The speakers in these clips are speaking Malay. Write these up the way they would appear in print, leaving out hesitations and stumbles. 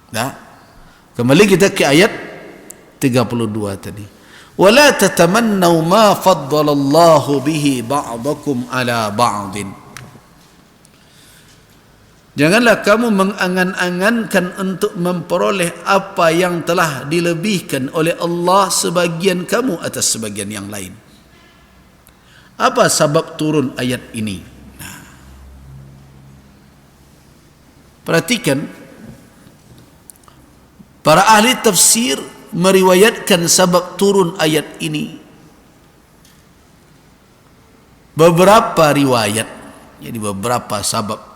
Nah, kembali kita ke ayat 32 tadi. Wala tatamannaw ma faddalallahu bihi ba'dakum ala ba'din. Janganlah kamu mengangan-angankan untuk memperoleh apa yang telah dilebihkan oleh Allah sebagian kamu atas sebagian yang lain. Apa sebab turun ayat ini? Nah, perhatikan, para ahli tafsir meriwayatkan sebab turun ayat ini. Beberapa riwayat, jadi beberapa sebab.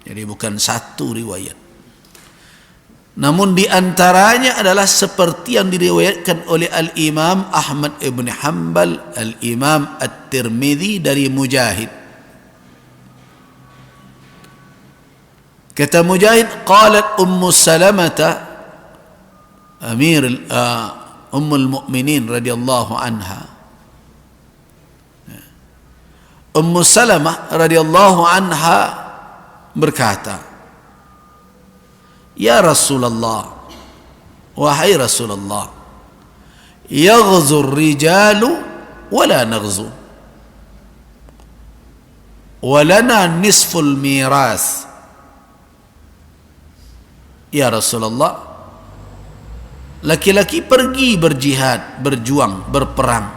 Jadi bukan satu riwayat. Namun di antaranya adalah seperti yang diriwayatkan oleh Al-Imam Ahmad ibn Hanbal, Al-Imam At-Tirmidzi dari Mujahid. Kata Mujahid, qalat Ummu Salamah Ummul Mukminin radhiyallahu anha. Ummu Salamah radhiyallahu anha berkata, ya Rasulullah, wahai Rasulullah, yaghzu ar-rijalu wala naghzu walana nisful miras. Ya Rasulullah, laki-laki pergi berjihad, berjuang, berperang,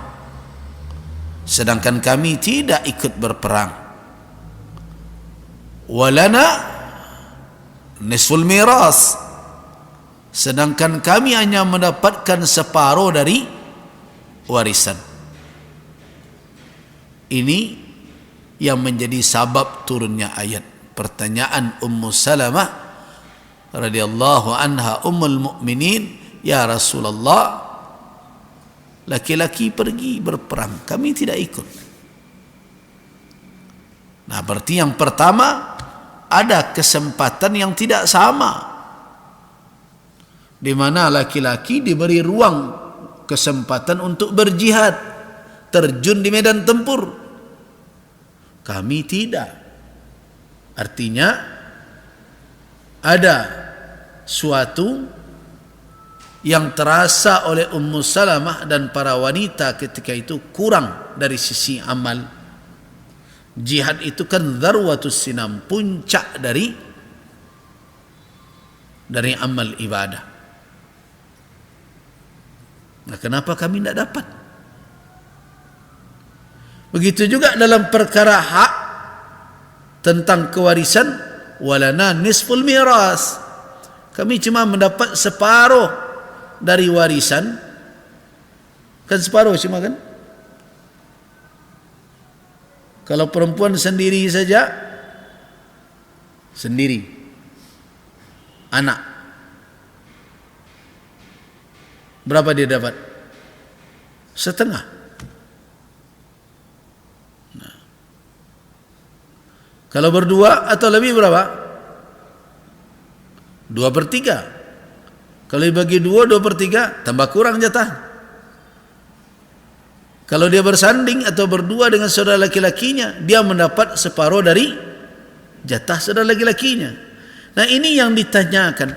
sedangkan kami tidak ikut berperang. Walana nisful miras, sedangkan kami hanya mendapatkan separuh dari warisan. Ini yang menjadi sabab turunnya ayat. Pertanyaan Ummu Salamah radhiyallahu anha, Ummul Mukminin, ya Rasulullah, laki-laki pergi berperang, kami tidak ikut. Nah, berarti yang pertama, ada kesempatan yang tidak sama, di mana laki-laki diberi ruang kesempatan untuk berjihad, terjun di medan tempur. Kami tidak. Artinya ada suatu yang terasa oleh Ummu Salamah dan para wanita ketika itu kurang dari sisi amal. Jihad itu kan dzarwatus sinam, puncak dari amal ibadah. Nah, kenapa kami tidak dapat? Begitu juga dalam perkara hak tentang kewarisan, walana nisful miras, kami cuma mendapat separuh dari warisan. Kan separuh cuma kan? Kalau perempuan sendiri saja, sendiri, anak, berapa dia dapat? Setengah. Nah, kalau berdua atau lebih berapa? 2/3. Kalau dibagi 2/3, tambah kurang jatah. Kalau dia bersanding atau berdua dengan saudara laki-lakinya, dia mendapat separuh dari jatah saudara laki-lakinya. Nah, ini yang ditanyakan.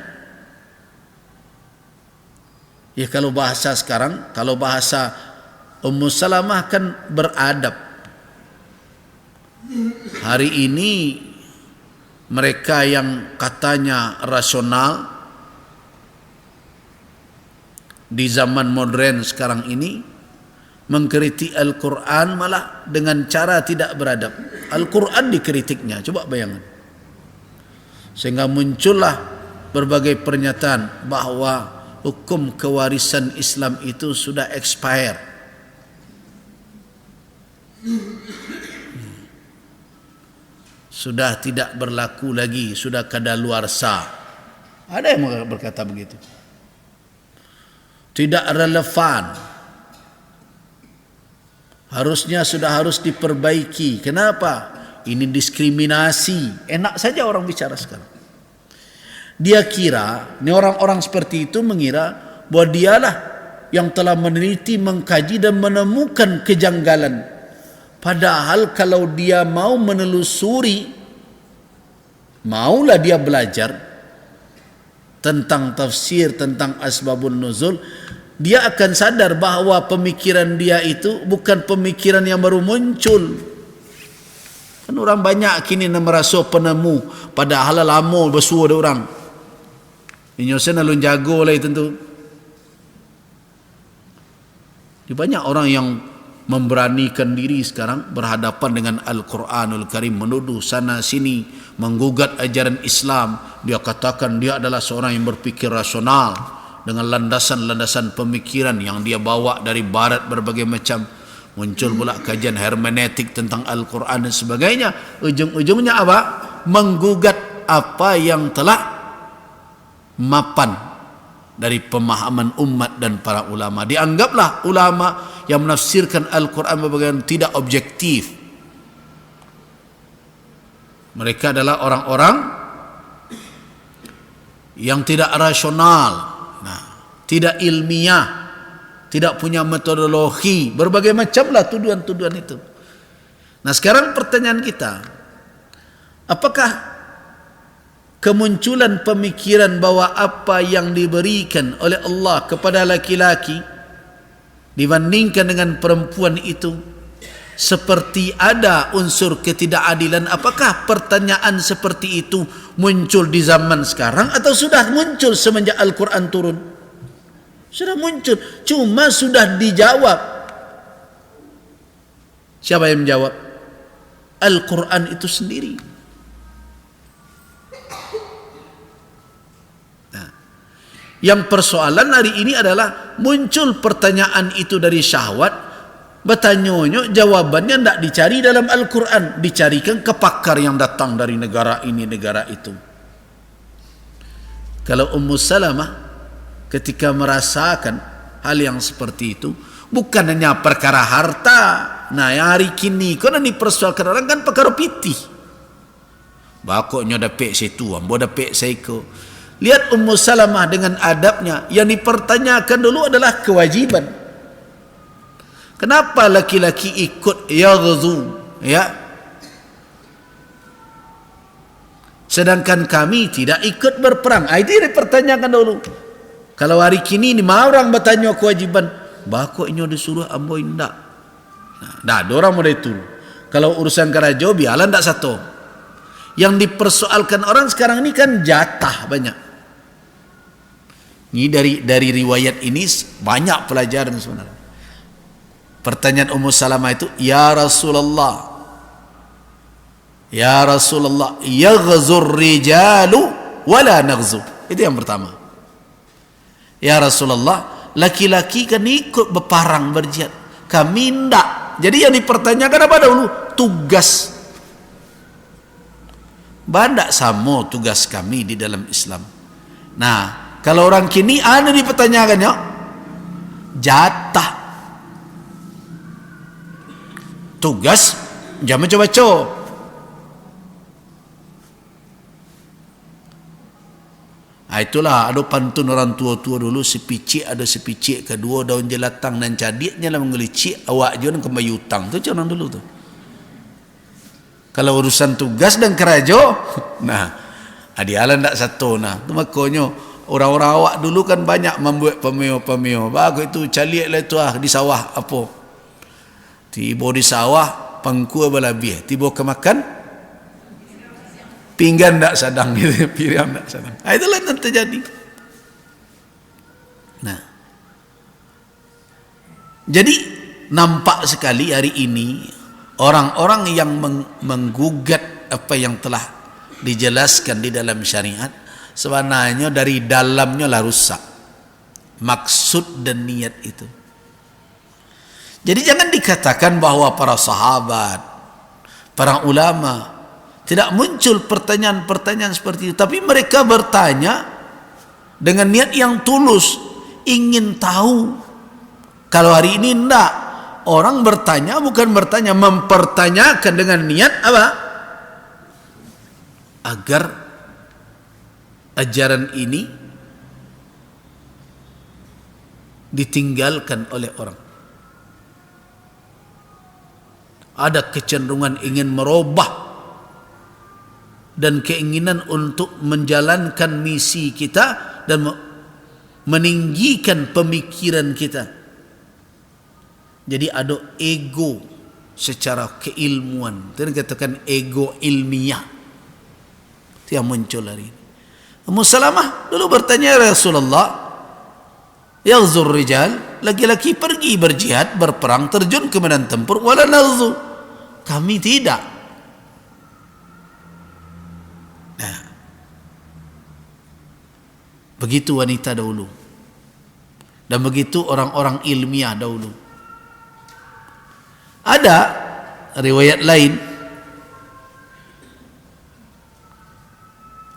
Ya, kalau bahasa sekarang, kalau bahasa Ummu Salamah kan beradab. Hari ini mereka yang katanya rasional di zaman modern sekarang ini mengkritik Al-Quran malah dengan cara tidak beradab. Al-Quran dikritiknya, coba bayangkan. Sehingga muncullah berbagai pernyataan bahwa hukum kewarisan Islam itu sudah expire. Sudah tidak berlaku lagi, sudah kadaluarsa. Ada yang berkata begitu. Tidak relevan. Harusnya sudah harus diperbaiki. Kenapa? Ini diskriminasi. Enak saja orang bicara sekarang. Dia kira, ini orang-orang seperti itu mengira bahwa dialah yang telah meneliti, mengkaji dan menemukan kejanggalan. Padahal kalau dia mau menelusuri, maulah dia belajar, tentang tafsir, tentang asbabun nuzul, dia akan sadar bahawa pemikiran dia itu bukan pemikiran yang baru muncul. Kan orang banyak kini nak merasa penemu, padahal lama bersua ada orang. Ini saya nak jago lah tentu. Banyak orang yang memberanikan diri sekarang berhadapan dengan Al-Quranul Karim, menuduh sana sini, menggugat ajaran Islam. Dia katakan dia adalah seorang yang berpikir rasional dengan landasan-landasan pemikiran yang dia bawa dari barat berbagai macam. Muncul pula kajian hermeneutik tentang Al-Quran dan sebagainya. Ujung-ujungnya apa? Menggugat apa yang telah mapan dari pemahaman umat dan para ulama. Dianggaplah ulama yang menafsirkan Al-Quran berbagai tidak objektif. Mereka adalah orang-orang yang tidak rasional, tidak ilmiah, tidak punya metodologi, berbagai macamlah tuduhan-tuduhan itu. Nah, sekarang pertanyaan kita, apakah kemunculan pemikiran bahwa apa yang diberikan oleh Allah kepada laki-laki dibandingkan dengan perempuan itu seperti ada unsur ketidakadilan? Apakah pertanyaan seperti itu muncul di zaman sekarang atau sudah muncul semenjak Al-Quran turun? Sudah muncul, cuma sudah dijawab. Siapa yang menjawab? Al-Quran itu sendiri. Nah, yang persoalan hari ini adalah muncul pertanyaan itu dari syahwat, bertanya, jawabannya tidak dicari dalam Al-Quran, dicarikan ke pakar yang datang dari negara ini, negara itu. Kalau Ummu Salamah ketika merasakan hal yang seperti itu, bukan hanya perkara harta. Nah, yang hari kini kau nak dipersoalkan orang kan perkara pitih. Bakoknya dapat situ, ambo dapat seiko. Lihat Ummu Salamah dengan adabnya, yang dipertanyakan dulu adalah kewajiban. Kenapa laki-laki ikut yaghzu, ya? Sedangkan kami tidak ikut berperang. Itu yang dipertanyakan dulu. Kalau hari kini ni orang bertanya kewajiban, bakok ini disuruh ambo indak. Nah, ada orang model itu. Kalau urusan kerajo biarlah ndak satu. Yang dipersoalkan orang sekarang ini kan jatah banyak. Ini dari riwayat ini banyak pelajaran sebenarnya. Pertanyaan Ummu Salamah itu, ya Rasulullah, yaghzur rijalu wala naghzu. Itu yang pertama. Ya Rasulullah, laki-laki kan ikut berperang berjihad, kami tidak. Jadi yang dipertanyakan apa dahulu? Tugas. Bandak sama tugas kami di dalam Islam. Nah, kalau orang kini ada dipertanyakan, ya, jatah. Tugas jangan baca-baca. Itulah ada pantun orang tua-tua dulu, sepicik ada sepicik, kedua daun jelatang dan cadiknya lah mengelicik, awak je nak kembali hutang. Tu orang dulu tu. Kalau urusan tugas dan kerajo, nah, adialan tak satu. Nah, tu makanya orang-orang awak dulu kan banyak membuat pemeo-pemeo. Bagus itu caliak lah tu di sawah apa. Tiba di sawah pangku berlebih, tiba ke makan pinggan tak sadang gitu, piring tak sadang. Itulah yang terjadi. Nah, jadi nampak sekali hari ini orang-orang yang menggugat apa yang telah dijelaskan di dalam syariat sebenarnya dari dalamnya lah rusak maksud dan niat itu. Jadi jangan dikatakan bahwa para sahabat, para ulama tidak muncul pertanyaan-pertanyaan seperti itu, tapi mereka bertanya dengan niat yang tulus, ingin tahu. Kalau hari ini tidak, orang bertanya bukan bertanya, mempertanyakan dengan niat apa? Agar ajaran ini ditinggalkan oleh orang. Ada kecenderungan ingin merubah dan keinginan untuk menjalankan misi kita dan meninggikan pemikiran kita. Jadi ada ego secara keilmuan. Kita katakan ego ilmiah. Itu yang muncul hari ini. Ummu Salamah dulu bertanya, ya Rasulullah, yaghzur rijal, laki-laki pergi berjihad, berperang, terjun ke medan tempur, wala naghzu, kami tidak. Nah, begitu wanita dahulu, dan begitu orang-orang ilmiah dahulu. Ada riwayat lain,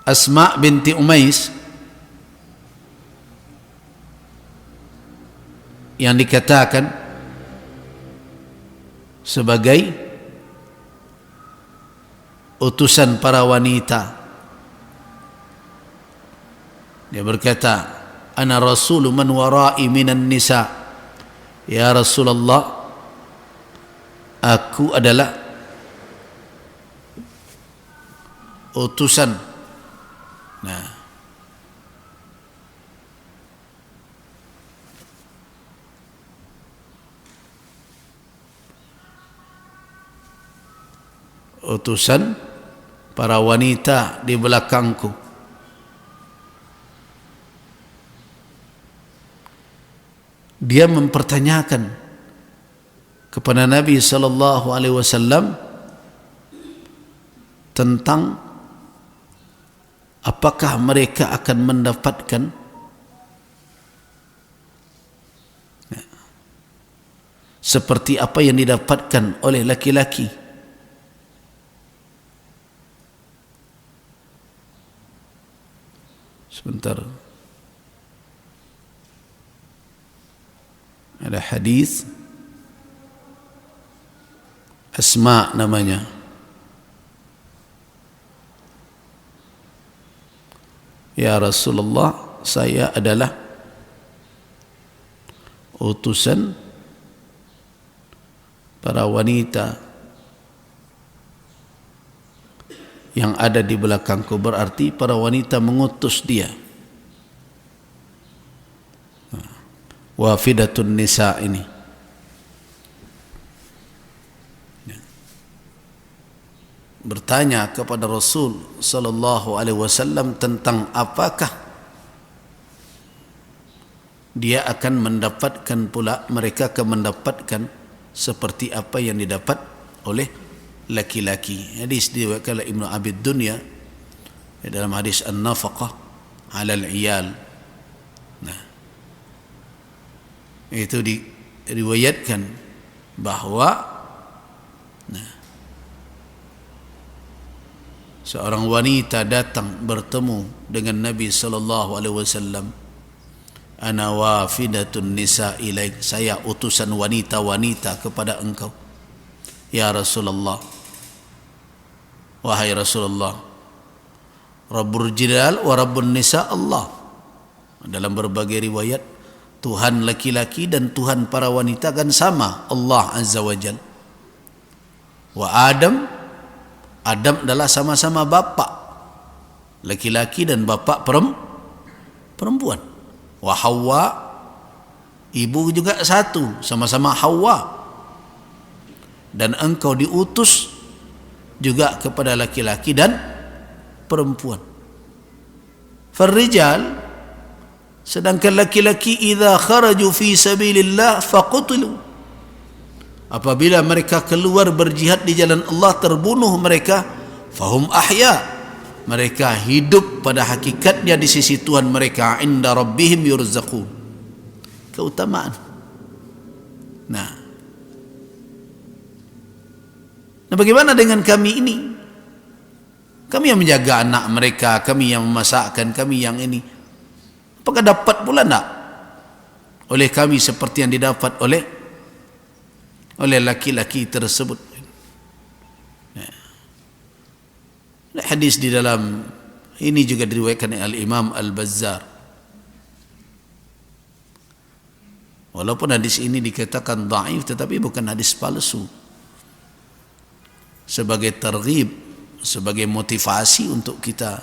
Asma binti Umais yang dikatakan sebagai utusan para wanita. Dia berkata, ana rasulu man wara'i minan nisa. Ya Rasulullah, aku adalah utusan. Nah, utusan para wanita di belakangku. Dia mempertanyakan kepada Nabi sallallahu alaihi wasallam tentang apakah mereka akan mendapatkan seperti apa yang didapatkan oleh laki-laki. Sebentar. Ada hadis Asma namanya. Ya Rasulullah, saya adalah utusan para wanita yang ada di belakangku. Berarti para wanita mengutus dia. Wafidatun nisa ini. Bertanya kepada Rasul sallallahu alaihi wasallam tentang apakah dia akan mendapatkan pula, mereka akan mendapatkan seperti apa yang didapat oleh laki-laki. Hadis diriwayatkan oleh Ibnu Abi Dunya dalam hadis An-Nafaqah 'ala al-'iyal. Nah, itu diriwayatkan bahwa seorang wanita datang bertemu dengan Nabi sallallahu alaihi wasallam. Ana wafidatun nisa ilaik, saya utusan wanita-wanita kepada engkau. Ya Rasulullah, wahai Rasulullah, Rabbul Jilal wa Rabbun Nisa Allah. Dalam berbagai riwayat, Tuhan laki-laki dan Tuhan para wanita kan sama, Allah Azza wa Jal. Wa Adam adalah sama-sama bapa laki-laki dan bapa perempuan. Wa Hawa, ibu juga satu, sama-sama Hawa. Dan engkau diutus juga kepada laki-laki dan perempuan. Farrijal, sedangkan laki-laki idza kharaju fi sabilillah faqutilu, apabila mereka keluar berjihad di jalan Allah, terbunuh mereka. Fahum ahya, mereka hidup pada hakikatnya di sisi Tuhan mereka. Inda rabbihim yurzaqun, keutamaan. Nah, bagaimana dengan kami ini? Kami yang menjaga anak mereka, kami yang memasakkan, kami yang ini. Apakah dapat pula tak oleh kami seperti yang didapat oleh laki-laki tersebut? Hadis di dalam ini juga diriwayatkan oleh Al-Imam Al-Bazzar. Walaupun hadis ini dikatakan dhaif, tetapi bukan hadis palsu. Sebagai targhib, sebagai motivasi untuk kita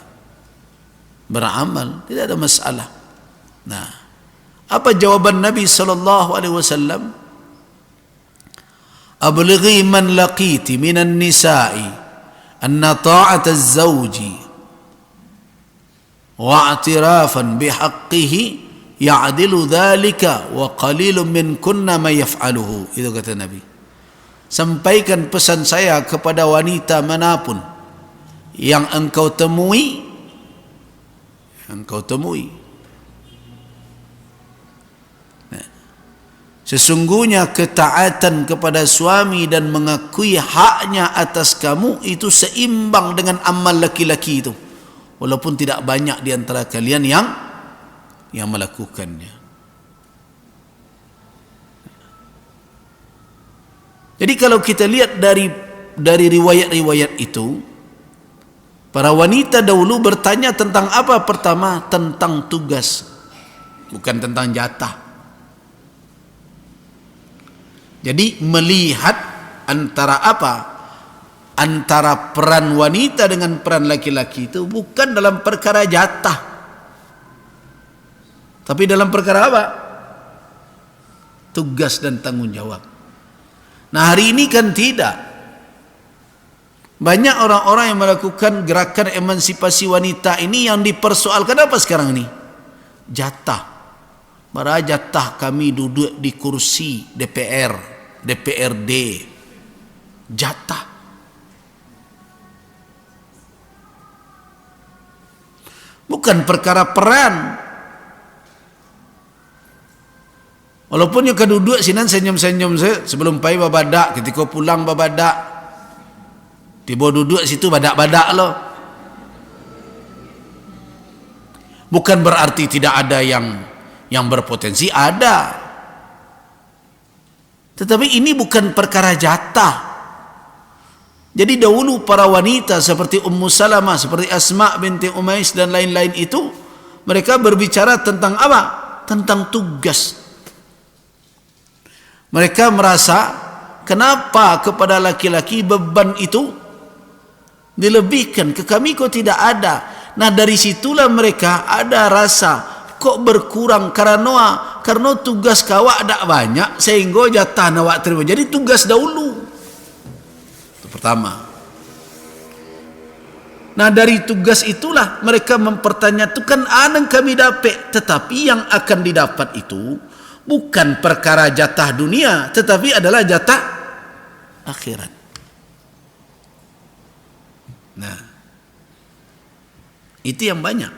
beramal, tidak ada masalah. Nah, apa jawaban Nabi sallallahu alaihi wasallam? Ablighi man laqiti minan nisa'i anna ta'at az-zawji wa i'tirafan bihaqqihi ya'dilu dhalika wa qalilun min kunna ma yaf'aluhu. Itu kata Nabi. Sampaikan pesan saya kepada wanita manapun yang engkau temui, sesungguhnya ketaatan kepada suami dan mengakui haknya atas kamu itu seimbang dengan amal laki-laki itu, walaupun tidak banyak di antara kalian yang melakukannya. Jadi kalau kita lihat dari riwayat-riwayat itu, para wanita dahulu bertanya tentang apa? Pertama, tentang tugas, bukan tentang jatah. Jadi melihat antara apa? Antara peran wanita dengan peran laki-laki itu bukan dalam perkara jatah, tapi dalam perkara apa? Tugas dan tanggung jawab. Nah, hari ini kan tidak. Banyak orang-orang yang melakukan gerakan emansipasi wanita ini yang dipersoalkan apa sekarang ini? Jatah. Mara jatah kami duduk di kursi DPR, DPRD. Jatah. Bukan perkara peran. Walaupun yang keduduk sinan senyum-senyum saya sebelum pai babadak, ketika pulang babadak. Tiba duduk situ badak-badak loh. Bukan berarti tidak ada yang berpotensi, ada. Tetapi ini bukan perkara jatah. Jadi dahulu para wanita seperti Ummu Salamah, seperti Asma binti Umais dan lain-lain itu, mereka berbicara tentang apa? Tentang tugas. Mereka merasa kenapa kepada laki-laki beban itu dilebihkan, ke kami kok tidak ada. Nah, dari situlah mereka ada rasa kok berkurang karena tugas kawak ada banyak sehingga jatah nawak terima. Jadi tugas dahulu. Itu pertama. Nah, dari tugas itulah mereka mempertanyakan anang kami dapat, tetapi yang akan didapat itu bukan perkara jatah dunia, tetapi adalah jatah akhirat. Nah, itu yang banyak.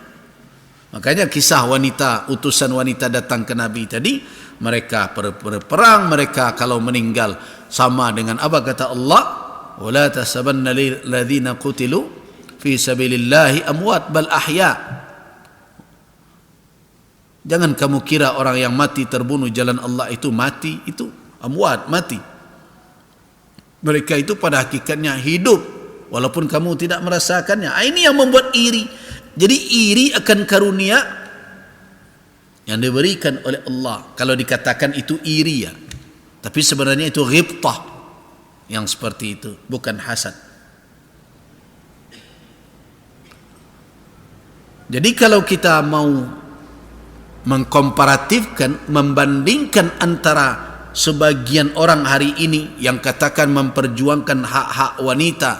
Makanya kisah wanita, utusan wanita datang ke Nabi tadi, mereka berperang, mereka kalau meninggal sama dengan apa kata Allah, wala tasabanna ladzina qutilu fi sabilillahi amwat bal ahya. Jangan kamu kira orang yang mati terbunuh jalan Allah itu mati, itu amwat, mati. Mereka itu pada hakikatnya hidup walaupun kamu tidak merasakannya. Ini yang membuat iri. Jadi iri akan karunia yang diberikan oleh Allah. Kalau dikatakan itu iri ya, tapi sebenarnya itu ghibtah yang seperti itu, bukan hasad. Jadi kalau kita mau mengkomparatifkan, membandingkan antara sebagian orang hari ini yang katakan memperjuangkan hak-hak wanita,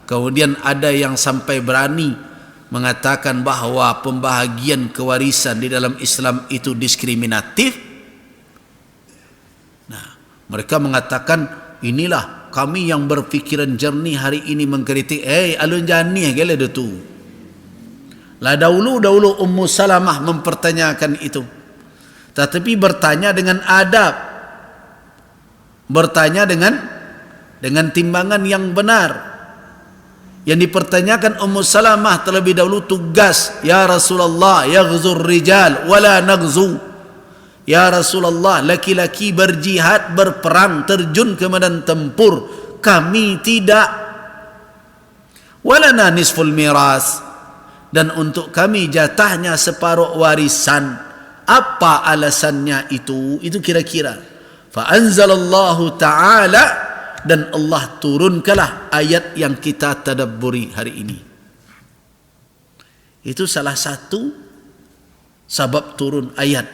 kemudian ada yang sampai berani mengatakan bahawa pembahagian kewarisan di dalam Islam itu diskriminatif. Nah, mereka mengatakan inilah kami yang berfikiran jernih hari ini mengkritik. Alun jani gele tu. Lah dahulu Ummu Salamah mempertanyakan itu. Tetapi bertanya dengan adab. Bertanya dengan timbangan yang benar. Yang dipertanyakan Ummu Salamah terlebih dahulu tugas. Ya Rasulullah, yaghzur rijal wala naghzu. Ya Rasulullah, laki-laki berjihad, berperang, terjun ke medan tempur. Kami tidak. Walana nisful miras. Dan untuk kami jatahnya separuh warisan. Apa alasannya itu? Itu kira-kira. Fa anzalallahu ta'ala, dan Allah turunkanlah ayat yang kita tadabburi hari ini. Itu salah satu sebab turun ayat